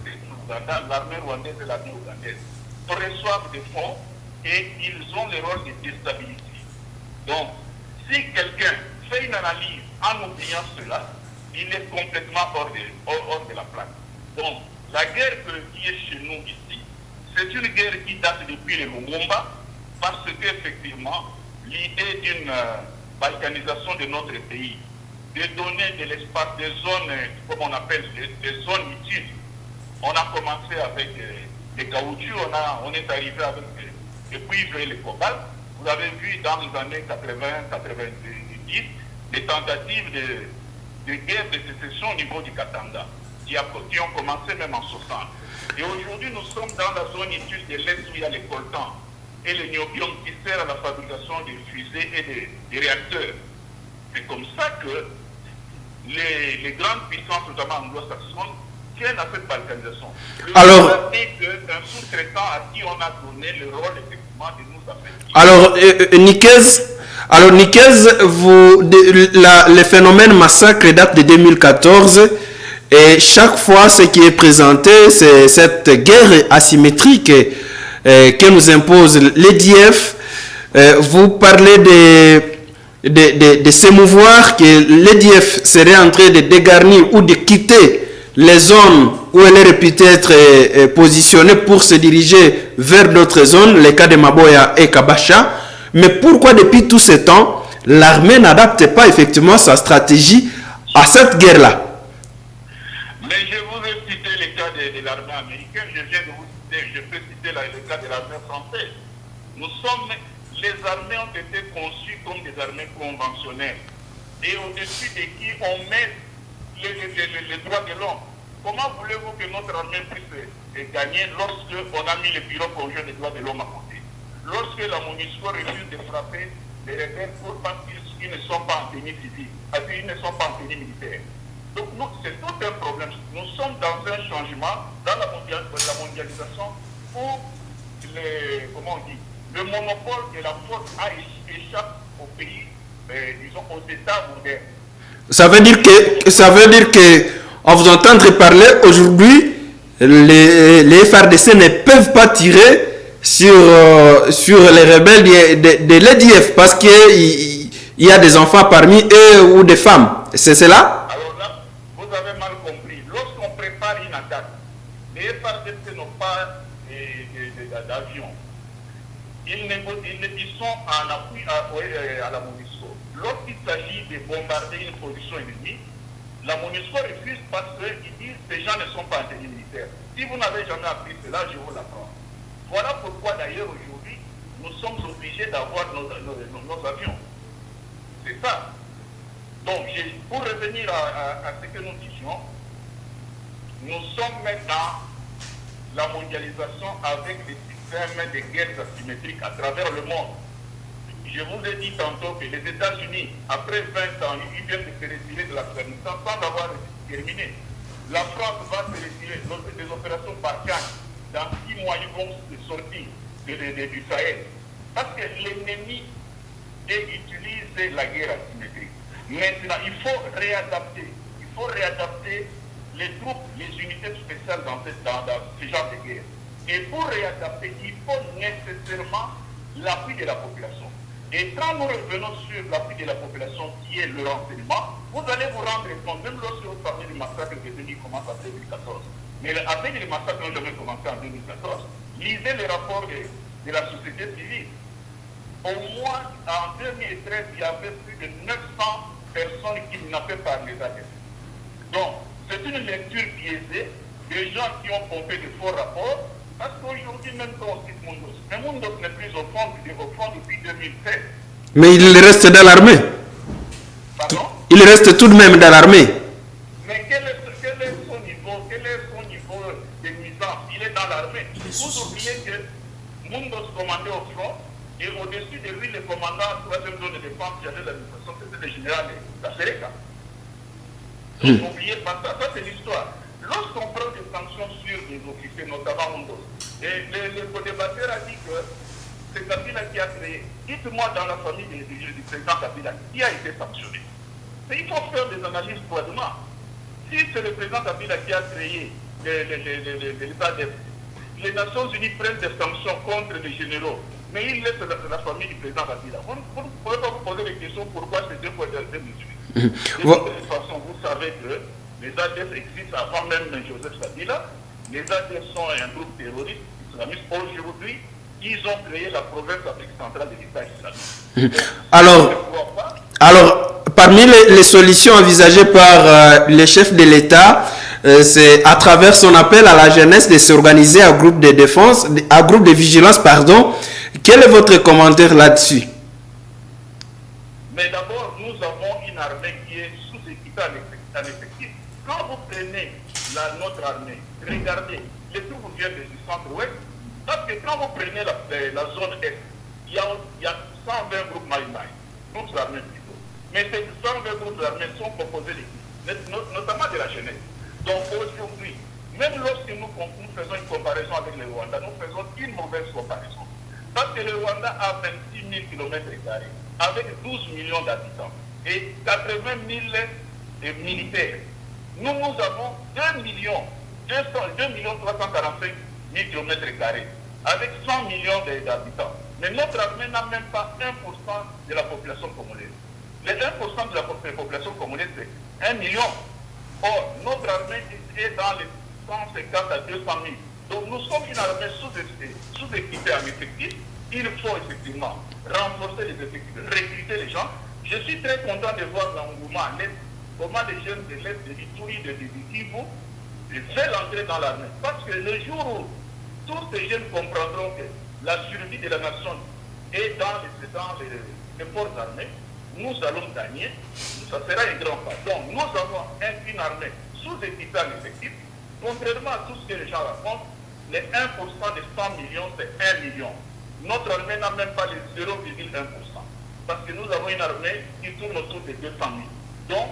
par l'Ouganda, l'armée rwandaise et l'armée ougandaise reçoivent des fonds et ils ont le rôle de déstabiliser. Donc, si quelqu'un fait une analyse en oubliant cela, il est complètement hors de la plaque. Donc, la guerre qui est chez nous ici, c'est une guerre qui date depuis le Lumumba, parce qu'effectivement, l'idée d'une balkanisation de notre pays, de donner de l'espace, des zones, comme on appelle, des zones utiles. On a commencé avec les caoutchoucs, on est arrivé avec le cuivre et le cobalt. Vous avez vu dans les années 80-90 des tentatives de guerre de sécession au niveau du Katanga, qui ont commencé même en 60. Et aujourd'hui, nous sommes dans la zone utile de l'Est où il y a les coltans et les niobium qui servent à la fabrication des fusées et des réacteurs. C'est comme ça que les grandes puissances, notamment anglo-saxonnes, tiennent à cette balkanisation. Alors, un sous-traitant à qui on a donné le rôle effectivement de nous affecter. Alors, Nicaise, le phénomène massacre date de 2014 et chaque fois ce qui est présenté, c'est cette guerre asymétrique que nous impose l'EDF. Vous parlez de s'émouvoir, que l'EDF serait en train de dégarnir ou de quitter les zones où elle est réputée être positionnée pour se diriger vers d'autres zones, les cas de Maboya et Kabasha. Mais pourquoi depuis tout ce temps, l'armée n'adapte pas effectivement sa stratégie à cette guerre-là? Mais je vous ai cité le cas de l'armée américaine, je viens de vous citer, je peux citer le cas de l'armée française. Les armées ont été conçues comme des armées conventionnelles. Et au-dessus de qui on met les droits de l'homme. Comment voulez-vous que notre armée puisse gagner lorsque on a mis le bureau conjoint des droits de l'homme à côté? Lorsque la MONUSCO refuse de frapper les rebelles parce qu'ils ne sont pas en tenue civile, parce qu'ils ne sont pas en tenue militaire. Donc c'est tout un problème. Nous sommes dans un changement, dans la mondialisation, où le monopole de la force échappe au pays, disons, aux États modernes. Ça veut dire que, en vous entendre parler aujourd'hui, les FARDC ne peuvent pas tirer sur les rebelles de l'EDF parce qu'il y a des enfants parmi eux ou des femmes. C'est cela? Alors là, vous avez mal compris. Lorsqu'on prépare une attaque, les FARDC n'ont pas d'avion. Ils sont en appui à la MONUSCO. Lorsqu'il s'agit de bombarder une position ennemie, la MONUSCO refuse parce qu'ils disent que ces gens ne sont pas en tenue militaire. Si vous n'avez jamais appris cela, je vous l'apprends. Voilà pourquoi d'ailleurs aujourd'hui, nous sommes obligés d'avoir nos avions. C'est ça. Donc, pour revenir à ce que nous disions, nous sommes maintenant la mondialisation avec les systèmes de guerres asymétriques à travers le monde. Je vous ai dit tantôt que les États-Unis, après 20 ans, ils viennent de se retirer de l'Afghanistan sans avoir terminé. La France va se retirer des opérations Barkhane. Dans 6 mois, ils vont sortir du Sahel. Parce que l'ennemi utilise la guerre asymétrique. Maintenant, il faut réadapter. Il faut réadapter les troupes, les unités spéciales dans ce genre de guerre. Et pour réadapter, il faut nécessairement l'appui de la population. Et quand nous revenons sur l'appui de la population qui est le renseignement, vous allez vous rendre compte, même lorsque vous parlez du massacre de Denis commence en 2014. Mais après que les massacres n'ont jamais commencé en 2014, lisez les rapports de la société civile. Au moins, en 2013, il y avait plus de 900 personnes kidnappées par les ADF. Donc, c'est une lecture biaisée des gens qui ont pompé de faux rapports, parce qu'aujourd'hui, même quand on cite Mundos, mais Mundos n'est plus au front depuis 2016. Mais il reste dans l'armée. Pardon? Il reste tout de même dans l'armée. Mais quel est son niveau de nuisance? Il est dans l'armée. Vous oubliez que Mundos commandait au front, et au-dessus de lui, le commandant de la 3e zone de défense qui avait l'administration, c'était le général Kasereka. N'oubliez pas ça, ça c'est l'histoire. Lorsqu'on prend des sanctions sur des officiers, notamment Mundos, et le co-débatteur a dit que c'est Kabila qui a créé. Dites-moi dans la famille du président Kabila, qui a été sanctionné? Il faut faire des analyses froidement. Si c'est le président Kabila qui a créé l'État d'Est, les Nations Unies prennent des sanctions contre les généraux, mais ils laissent la famille du président Kabila. Vous ne pouvez pas vous poser des questions pourquoi ces deux fois des mesures. De toute façon, vous savez que les ADF existent avant même Joseph Kabila. Les ADF sont un groupe terroriste islamiste. Aujourd'hui, ils ont créé la province Afrique centrale de l'État islamique. Alors, parmi les solutions envisagées par les chefs de l'État, c'est à travers son appel à la jeunesse de s'organiser en groupe de défense, à groupe de vigilance, pardon. Quel est votre commentaire là-dessus? Mais d'abord, nous avons une armée qui est sous-équipée en effectif. Quand vous prenez notre armée, regardez, les troupes viennent du centre-ouest, parce que quand vous prenez la zone est, il y a 120 groupes maïmaï, groupes armés plutôt. Mais ces 120 groupes armés sont composés notamment de la jeunesse. Donc aujourd'hui, même lorsque nous faisons une comparaison avec le Rwanda, nous faisons une mauvaise comparaison. Parce que le Rwanda a 26 000 km² avec 12 millions d'habitants et 80 000 militaires. Nous avons 2 345 000 km² avec 100 millions d'habitants. Mais notre armée n'a même pas 1% de la population congolaise. Les 1% de la population congolaise, c'est 1 million. Or, notre armée est dans les 150 à 200 000. Donc, nous sommes une armée sous-équipée en effectif. Il faut effectivement renforcer les effectifs, recruter les gens. Je suis très content de voir l'engouement, comment les jeunes de l'Est, de l'Ituri, de Kivu, veulent entrer dans l'armée. Parce que le jour où tous ces jeunes comprendront que la survie de la nation est dans les forces armées, nous allons gagner. Ça sera un grand pas. Donc, nous avons une armée sous-équipée en effectif. Contrairement à tout ce que les gens racontent, les 1% de 100 millions, c'est 1 million. Notre armée n'a même pas les 0,1%. Parce que nous avons une armée qui tourne autour de 200 000. Donc,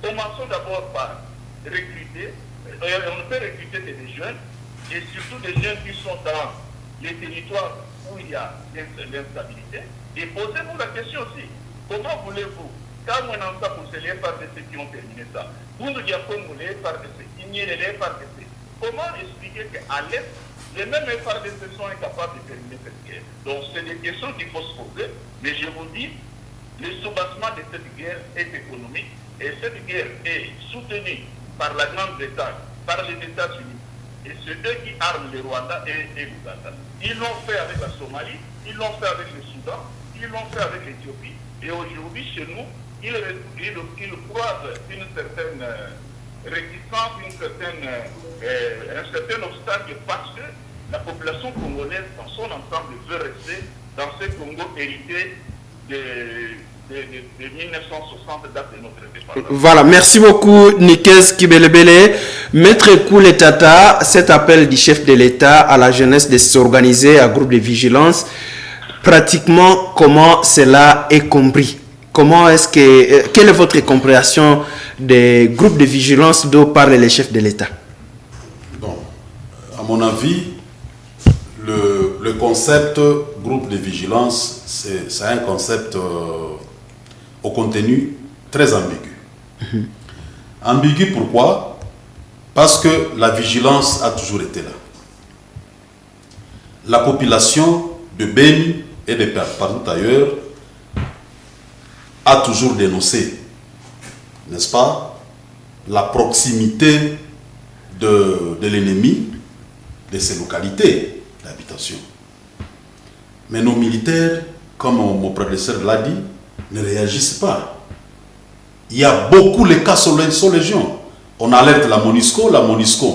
commençons d'abord par recruter. On peut recruter des jeunes, et surtout des jeunes qui sont dans les territoires où il y a l'instabilité. Et posez-vous la question aussi, comment voulez-vous, quand on a ça pour les FRDC qui ont terminé ça, vous nous dites comme les FRDC, il n'y a les FRDC, comment expliquer qu'à l'Est, les mêmes FRDC sont incapables de terminer cette guerre? Donc c'est des questions qu'il faut se poser, mais je vous dis, le soubassement de cette guerre est économique et cette guerre est soutenue par la Grande-Bretagne, par les États-Unis. Et c'est eux qui arment le Rwanda et l'Ouganda. Ils l'ont fait avec la Somalie, ils l'ont fait avec le Soudan, ils l'ont fait avec l'Éthiopie. Et aujourd'hui, chez nous, ils croisent une certaine réticence, un certain obstacle parce que la population congolaise, dans son ensemble, veut rester dans ce Congo hérité de 1960, date de notre indépendance. Voilà, merci beaucoup Nikes Kibelebele. Maître Koulé Tata, cet appel du chef de l'État à la jeunesse de s'organiser à groupe de vigilance, pratiquement comment cela est compris? Quelle est votre compréhension des groupes de vigilance dont parlent les chefs de l'État? Bon, à mon avis, le concept groupe de vigilance, c'est un concept au contenu très ambigu. Ambigu pourquoi? Parce que la vigilance a toujours été là. La population de Beni et de partout ailleurs a toujours dénoncé, n'est-ce pas, la proximité de l'ennemi de ces localités d'habitation. Mais nos militaires, comme mon prédécesseur l'a dit, ne réagissent pas. Il y a beaucoup de cas sur légion. On alerte la MONUSCO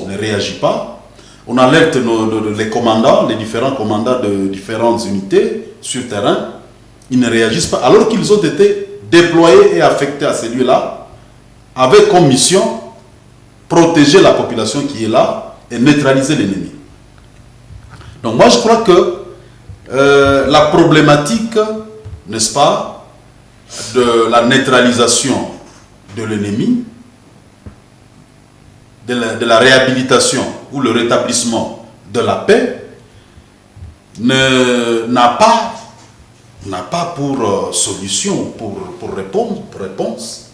ne réagit pas. On alerte les commandants, les différents commandants de différentes unités sur terrain, ils ne réagissent pas, alors qu'ils ont été déployés et affectés à ces lieux-là, avec comme mission protéger la population qui est là et neutraliser l'ennemi. Donc moi je crois que la problématique, n'est-ce pas, de la neutralisation de l'ennemi, de la réhabilitation ou le rétablissement de la paix, n'a pas pour solution, pour réponse,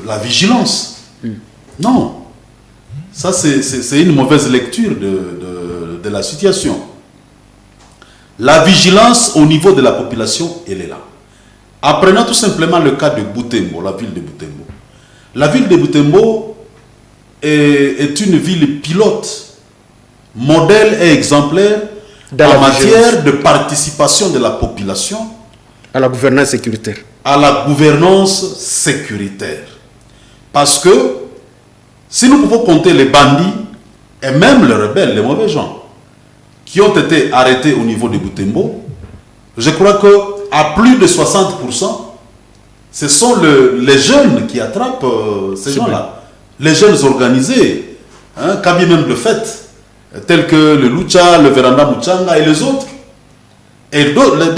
la vigilance. Non. Ça, c'est une mauvaise lecture de la situation. La vigilance au niveau de la population, elle est là. Apprenons tout simplement le cas de Butembo, la ville de Butembo. La ville de Butembo est une ville pilote, modèle et exemplaire en matière de participation de la population à la gouvernance sécuritaire. À la gouvernance sécuritaire. Parce que si nous pouvons compter les bandits et même les rebelles, les mauvais gens, qui ont été arrêtés au niveau de Butembo, je crois qu'à plus de 60%, ce sont les jeunes qui attrapent ces gens-là. Les jeunes organisés, quand bien même de fête, tels que le Lucha, le Veranda Muchanga et les autres. Et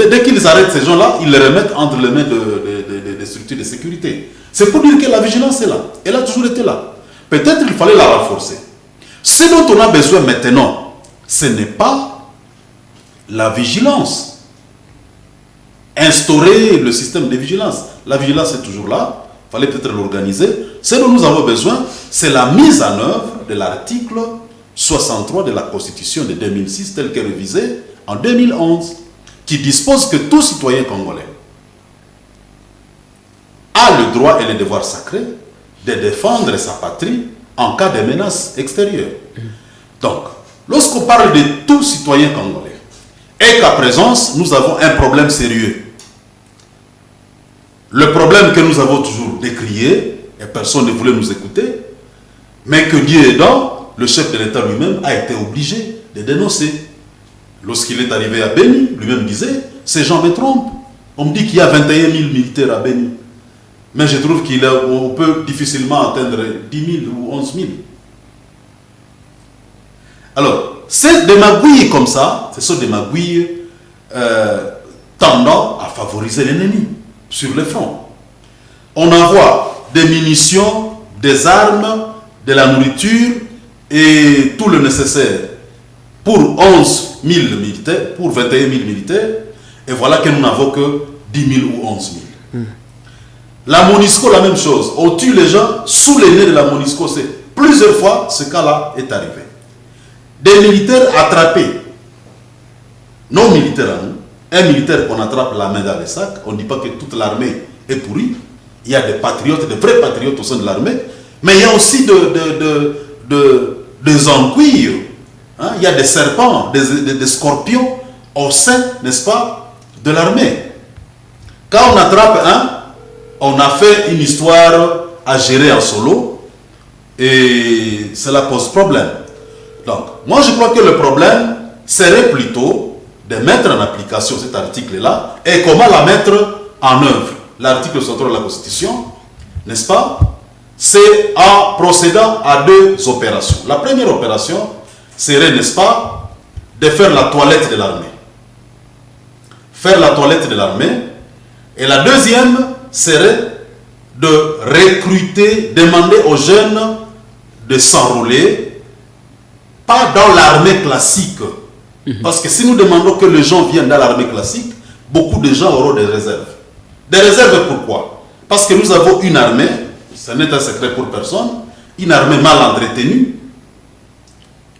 dès qu'ils arrêtent ces gens-là, ils les remettent entre les mains des structures de sécurité. C'est pour dire que la vigilance est là. Elle a toujours été là. Peut-être qu'il fallait la renforcer. Ce dont on a besoin maintenant, ce n'est pas la vigilance. Instaurer le système de vigilance. La vigilance est toujours là. Il fallait peut-être l'organiser. Ce dont nous avons besoin, c'est la mise en œuvre de l'article 63 de la Constitution de 2006, tel que révisé en 2011, qui dispose que tout citoyen congolais a le droit et le devoir sacré de défendre sa patrie en cas de menace extérieure. Donc, lorsqu'on parle de tout citoyen congolais, et qu'à présent, nous avons un problème sérieux. Le problème que nous avons toujours décrié, et personne ne voulait nous écouter, mais que Dieu aidant, le chef de l'État lui-même a été obligé de dénoncer. Lorsqu'il est arrivé à Beni, lui-même disait, ces gens me trompent. On me dit qu'il y a 21 000 militaires à Beni. Mais je trouve qu'on peut difficilement atteindre 10 000 ou 11 000. Alors, ces démagouilles comme ça, ce sont des magouilles tendant à favoriser l'ennemi sur le front. On envoie des munitions, des armes, de la nourriture et tout le nécessaire pour 11 000 militaires, pour 21 000 militaires, et voilà que nous n'avons que 10 000 ou 11 000. La MONUSCO, la même chose. On tue les gens sous les nez de la MONUSCO. Plusieurs fois, ce cas-là est arrivé. Des militaires attrapés, non militaires à nous, un militaire qu'on attrape la main dans les sacs, on ne dit pas que toute l'armée est pourrie. Il y a des patriotes, des vrais patriotes au sein de l'armée, mais il y a aussi des enquilles, hein? Il y a des serpents, des scorpions au sein, n'est-ce pas, de l'armée. Quand on attrape un, on a fait une histoire à gérer en solo et cela pose problème. Donc, moi je crois que le problème serait plutôt de mettre en application cet article-là et comment la mettre en œuvre. L'article 63 de la Constitution, n'est-ce pas? C'est en procédant à deux opérations. La première opération serait, n'est-ce pas, de faire la toilette de l'armée. Faire la toilette de l'armée. Et la deuxième serait de recruter, demander aux jeunes de s'enrôler, pas dans l'armée classique. Parce que si nous demandons que les gens viennent dans l'armée classique, beaucoup de gens auront des réserves. Des réserves pourquoi? Parce que nous avons une armée, ce n'est un secret pour personne, une armée mal entretenue,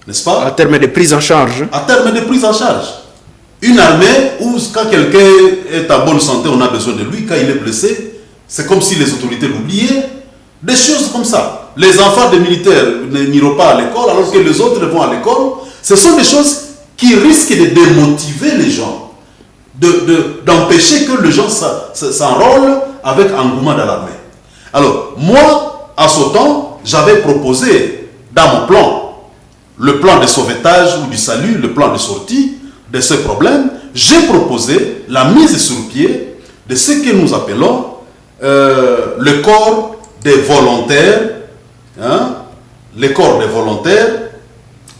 n'est-ce pas? En termes de prise en charge. En termes de prise en charge. Une armée où quand quelqu'un est en bonne santé, on a besoin de lui, quand il est blessé, c'est comme si les autorités l'oubliaient. Des choses comme ça. Les enfants des militaires n'iront pas à l'école alors que les autres vont à l'école. Ce sont des choses qui risquent de démotiver les gens, d'empêcher que les gens s'enrôlent avec engouement dans l'armée. Alors, moi, à ce temps, j'avais proposé dans mon plan, le plan de sauvetage ou du salut, le plan de sortie de ce problème, j'ai proposé la mise sur pied de ce que nous appelons le corps des volontaires, hein, le corps des volontaires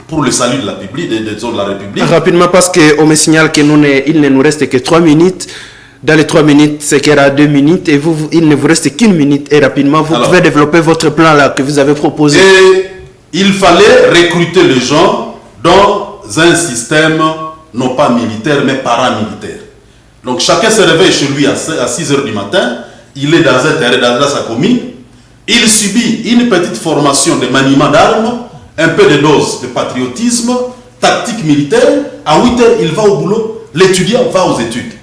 pour le salut de la République, de la République. Rapidement, parce qu'on me signale qu'il ne nous reste que 3 minutes. Dans les 3 minutes, c'est qu'il y aura 2 minutes et vous, il ne vous reste qu'une minute. Et rapidement, vous pouvez développer votre plan là que vous avez proposé. Et il fallait recruter les gens dans un système non pas militaire mais paramilitaire. Donc chacun se réveille chez lui à 6 h du matin, il est dans un terrain, dans sa commune, il subit une petite formation de maniement d'armes, un peu de dose de patriotisme, tactique militaire, à 8 h il va au boulot, l'étudiant va aux études.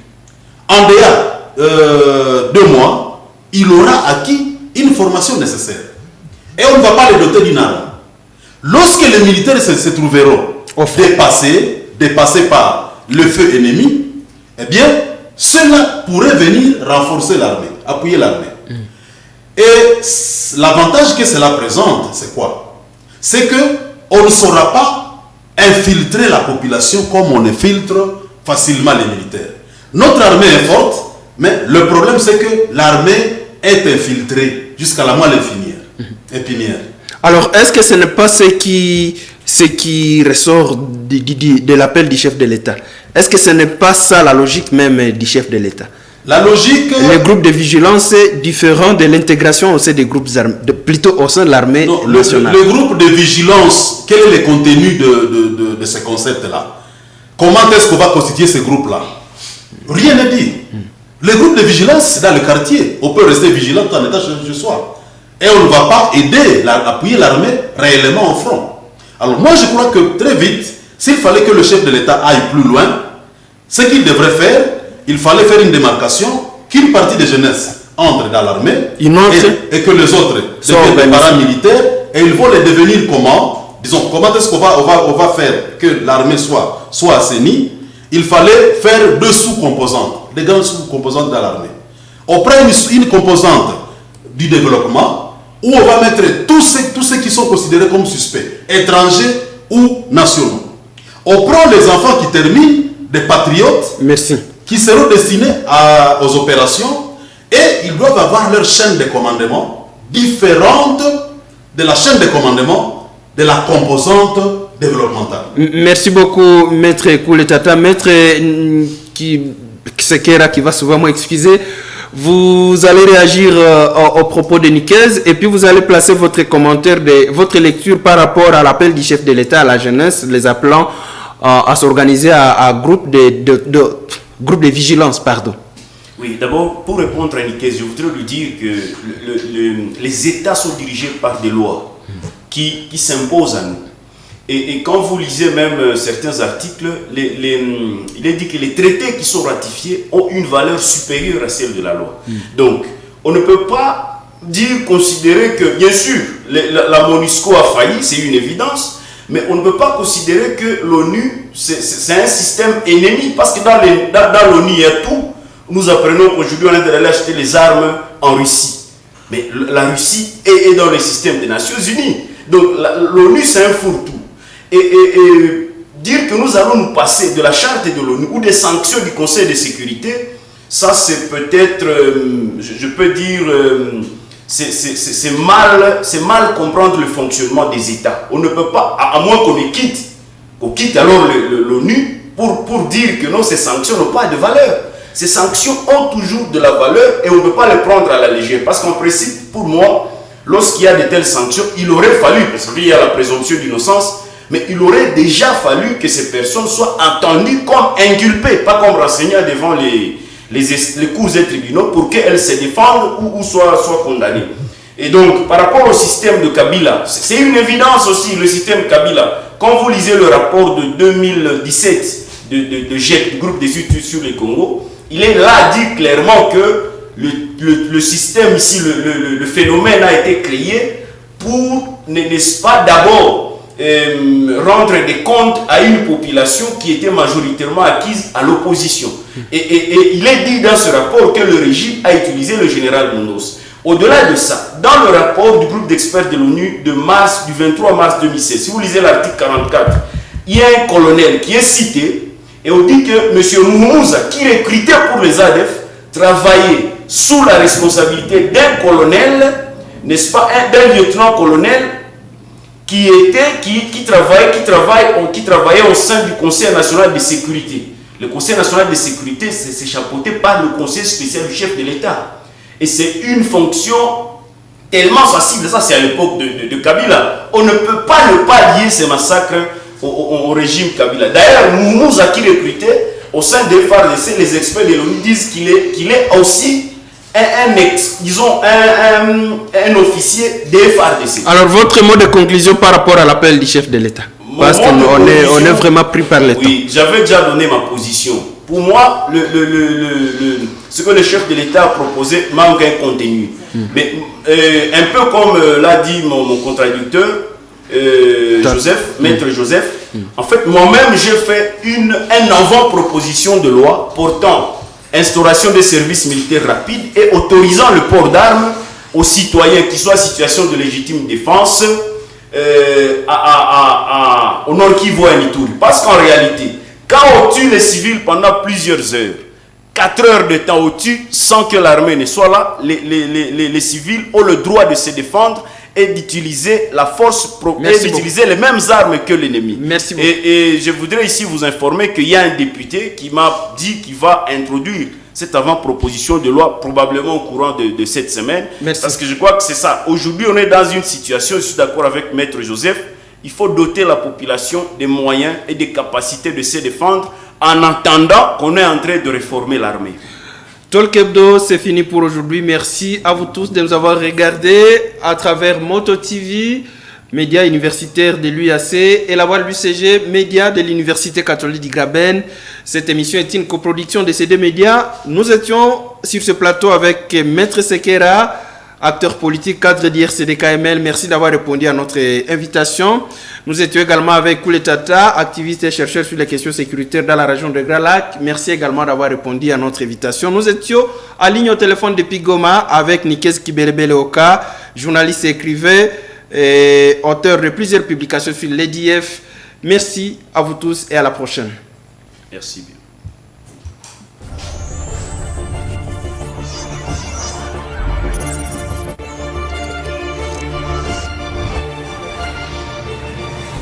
En dehors 2 mois, il aura acquis une formation nécessaire. Et on ne va pas les doter d'une arme. Lorsque les militaires se trouveront dépassés par le feu ennemi, eh bien, cela pourrait venir renforcer l'armée, appuyer l'armée. Et l'avantage que cela présente, c'est quoi? C'est qu'on ne saura pas infiltrer la population comme on infiltre facilement les militaires. Notre armée est forte, mais le problème c'est que l'armée est infiltrée jusqu'à la moelle épinière. Alors, est-ce que ce n'est pas ce qui ressort de l'appel du chef de l'État? Est-ce que ce n'est pas ça la logique même du chef de l'État? La logique... Les groupes de vigilance est différent de l'intégration au sein des groupes armés, plutôt au sein de l'armée nationale. Le groupe de vigilance, quel est le contenu de ce concept-là? Comment est-ce qu'on va constituer ce groupe-là? Rien n'est dit. Le groupe de vigilance, c'est dans le quartier. On peut rester vigilant en état chez soi. Et on ne va pas aider, appuyer l'armée réellement au front. Alors moi je crois que très vite, s'il fallait que le chef de l'État aille plus loin, ce qu'il devrait faire, il fallait faire une démarcation qu'une partie des jeunesse entre dans l'armée et que les autres deviennent des paramilitaires et ils vont les devenir comment? Disons, comment est-ce qu'on va faire que l'armée soit assainie? Il fallait faire 2 sous-composantes, des grandes sous-composantes dans l'armée. On prend une composante du développement où on va mettre tous ceux qui sont considérés comme suspects, étrangers ou nationaux. On prend les enfants qui terminent, des patriotes, qui seront destinés aux opérations et ils doivent avoir leur chaîne de commandement différente de la chaîne de commandement de la composante développementale. Merci beaucoup, Maître Kouletata. Maître Sekera, qui va souvent m'excuser, vous allez réagir au propos de Nikez et puis vous allez placer votre commentaire, votre lecture par rapport à l'appel du chef de l'État à la jeunesse, les appelant à s'organiser à groupe groupe de vigilance, pardon. Oui, d'abord, pour répondre à Nikes, je voudrais lui dire que les États sont dirigés par des lois qui s'imposent à nous. Et quand vous lisez même certains articles, il est dit que les traités qui sont ratifiés ont une valeur supérieure à celle de la loi. Donc, on ne peut pas considérer que, bien sûr, la MONUSCO a failli, c'est une évidence, mais on ne peut pas considérer que l'ONU, c'est un système ennemi, parce que dans l'ONU, il y a tout. Nous apprenons qu'aujourd'hui, on est allé acheter les armes en Russie. Mais la Russie est dans le système des Nations Unies. Donc, l'ONU, c'est un fourre-tout. Et dire que nous allons nous passer de la charte de l'ONU ou des sanctions du Conseil de sécurité, ça c'est peut-être, je peux dire, c'est mal comprendre le fonctionnement des États. On ne peut pas, à moins qu'on quitte alors l'ONU pour dire que non, ces sanctions n'ont pas de valeur. Ces sanctions ont toujours de la valeur et on ne peut pas les prendre à la légère. Parce qu'en principe, pour moi, lorsqu'il y a de telles sanctions, il aurait fallu, parce qu'il y a la présomption d'innocence, mais il aurait déjà fallu que ces personnes soient entendues comme inculpées, pas comme renseignées devant les cours et tribunaux pour qu'elles se défendent ou soient condamnées. Et donc, par rapport au système de Kabila, c'est une évidence aussi, le système Kabila. Quand vous lisez le rapport de 2017 de GEP, du groupe des études sur le Congo, il est là dit clairement que le système ici, le phénomène a été créé pour, n'est-ce pas, d'abord rendre des comptes à une population qui était majoritairement acquise à l'opposition. Et il est dit dans ce rapport que le régime a utilisé le général Mundos. Au-delà de ça, dans le rapport du groupe d'experts de l'ONU du 23 mars 2016, si vous lisez l'article 44, il y a un colonel qui est cité et on dit que M. Moumouza, qui recrutait pour les ADF, travaillait sous la responsabilité d'un colonel, n'est-ce pas, d'un lieutenant-colonel qui travaillait au sein du Conseil national de sécurité. Le Conseil national de sécurité, c'est chapeauté par le Conseil spécial du chef de l'État. Et c'est une fonction tellement facile, ça c'est à l'époque de Kabila. On ne peut pas ne pas lier ces massacres au régime Kabila. D'ailleurs, Moumouza qui recrutait au sein des FARDC, les experts de l'ONU disent qu'il est aussi un officier des FARDC. Alors, votre mot de conclusion par rapport à l'appel du chef de l'État? Parce qu'on est vraiment pris par le temps. Oui, j'avais déjà donné ma position. Pour moi, ce que le chef de l'État a proposé manque un contenu. Mais un peu comme l'a dit mon contradicteur, Maître Joseph, en fait, moi-même, j'ai fait une avant-proposition de loi portant instauration des services militaires rapides et autorisant le port d'armes aux citoyens qui soient en situation de légitime défense au Nord Kivu et à Ituri. Parce qu'en réalité, quand on tue les civils pendant plusieurs heures, 4 heures de temps on tue sans que l'armée ne soit là, les civils ont le droit de se défendre et d'utiliser la force et d'utiliser les mêmes armes que l'ennemi. Merci beaucoup. Et je voudrais ici vous informer qu'il y a un député qui m'a dit qu'il va introduire cette avant-proposition de loi probablement au courant de cette semaine. Merci. Parce que je crois que c'est ça. Aujourd'hui, on est dans une situation, je suis d'accord avec Maître Joseph, il faut doter la population des moyens et des capacités de se défendre en attendant qu'on est en train de réformer l'armée. Talk Hebdo, c'est fini pour aujourd'hui. Merci à vous tous de nous avoir regardés à travers Moto TV, média universitaire de l'UAC, et la voix de l'UCG, média de l'Université catholique du Graben. Cette émission est une coproduction de ces deux médias. Nous étions sur ce plateau avec Maître Sekera, acteur politique, cadre d'IRCD-KML. Merci d'avoir répondu à notre invitation. Nous étions également avec Koulé Tata, activiste et chercheur sur les questions sécuritaires dans la région de Grand Lac. Merci également d'avoir répondu à notre invitation. Nous étions en ligne au téléphone depuis Goma avec Nikes Kibelebele Oka, journaliste et écrivain et auteur de plusieurs publications sur l'EDF. Merci à vous tous et à la prochaine. Merci bien.